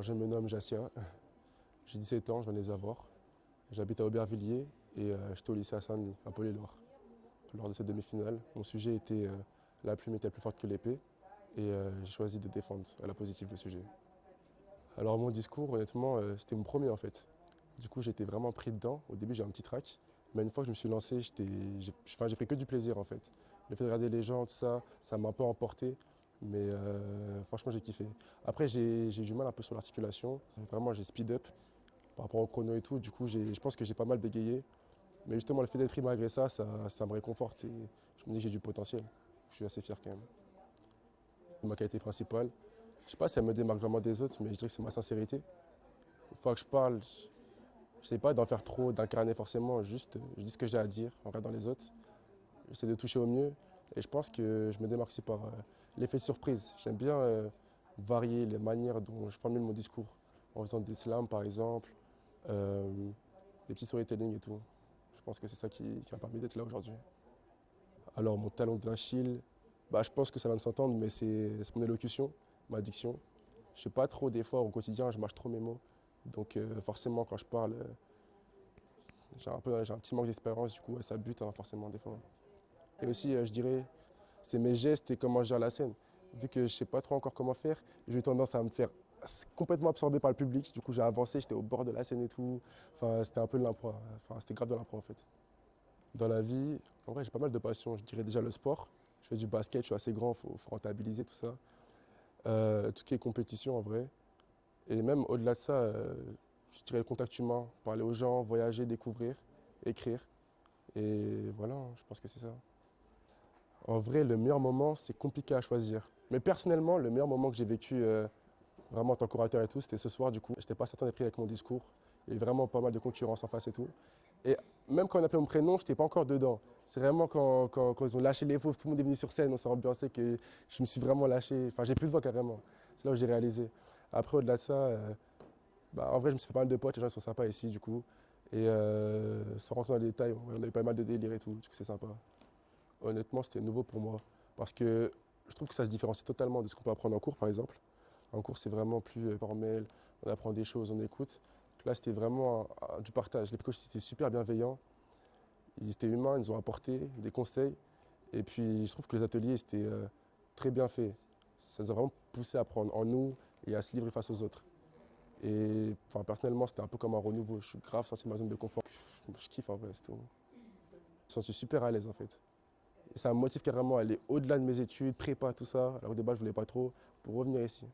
Je me nomme Jassia, j'ai 17 ans, je viens de les avoir. J'habite à Aubervilliers et j'étais au lycée à Saint-Denis, à Paul-et-Loire. Lors de cette demi-finale, mon sujet était la plume est-elle plus forte que l'épée et j'ai choisi de défendre à la positive le sujet. Alors mon discours, honnêtement, c'était mon premier en fait. Du coup, j'étais vraiment pris dedans. Au début, j'ai un petit trac, mais une fois que je me suis lancé, j'ai pris que du plaisir en fait. Le fait de regarder les gens, tout ça, ça m'a un peu emporté, mais franchement, j'ai kiffé. Après, j'ai eu du mal un peu sur l'articulation. Vraiment, j'ai speed up par rapport au chrono et tout. Du coup, je pense que j'ai pas mal bégayé. Mais justement, le fait d'être pris malgré ça, ça me réconforte et je me dis que j'ai du potentiel. Je suis assez fier quand même. Ma qualité principale, je ne sais pas si elle me démarque vraiment des autres, mais je dirais que c'est ma sincérité. Une fois que je parle, je n'essaie pas d'en faire trop, d'incarner forcément, juste je dis ce que j'ai à dire en regardant les autres. J'essaie de toucher au mieux et je pense que je me démarque aussi par l'effet de surprise. J'aime bien varier les manières dont je formule mon discours en faisant des slams par exemple, euh, des petits storytelling et tout. Je pense que c'est ça qui m'a permis d'être là aujourd'hui. Alors mon talent d'Achille, je pense que ça va de s'entendre, mais c'est mon élocution, ma diction. Je fais pas trop d'efforts au quotidien, je mâche trop mes mots. Donc forcément quand je parle, j'ai un petit manque d'expérience, du coup ouais, ça bute hein, forcément des fois. Et aussi je dirais, c'est mes gestes et comment je gère la scène. Vu que je sais pas trop encore comment faire, j'ai eu tendance à me faire complètement absorber par le public. Du coup j'ai avancé, j'étais au bord de la scène et tout. Enfin c'était un peu de l'impro, enfin c'était grave de l'impro en fait. Dans la vie, en vrai, j'ai pas mal de passions. Je dirais déjà le sport. Je fais du basket, je suis assez grand, faut rentabiliser tout ça. Tout ce qui est compétition en vrai. Et même au-delà de ça, je dirais le contact humain, parler aux gens, voyager, découvrir, écrire. Et voilà, je pense que c'est ça. En vrai, le meilleur moment, c'est compliqué à choisir. Mais personnellement, le meilleur moment que j'ai vécu vraiment en tant qu'orateur et tout, c'était ce soir du coup. J'étais pas certain d'être pris avec mon discours. Il y avait vraiment pas mal de concurrence en face et tout. Et même quand on appelait mon prénom, je n'étais pas encore dedans. C'est vraiment quand ils ont lâché les fauves, tout le monde est venu sur scène, on s'est ambiancé, que je me suis vraiment lâché. Enfin, j'ai plus de voix carrément. C'est là où j'ai réalisé. Après, au-delà de ça, en vrai, je me suis fait pas mal de potes, les gens sont sympas ici, du coup. Et sans rentrer dans les détails, on a eu pas mal de délire et tout, du coup, c'est sympa. Honnêtement, c'était nouveau pour moi. Parce que je trouve que ça se différencie totalement de ce qu'on peut apprendre en cours, par exemple. En cours, c'est vraiment plus formel, on apprend des choses, on écoute. Là, c'était vraiment du partage. Les coachs étaient super bienveillants, ils étaient humains, ils nous ont apporté des conseils. Et puis, je trouve que les ateliers, c'était très bien fait. Ça nous a vraiment poussé à prendre en nous et à se livrer face aux autres. Et enfin, personnellement, c'était un peu comme un renouveau. Je suis grave sorti de ma zone de confort. Je kiffe en vrai, c'est tout. Je me suis super à l'aise en fait. Et ça me motive carrément à aller au-delà de mes études, prépa, tout ça. Alors au début, je voulais pas trop, pour revenir ici.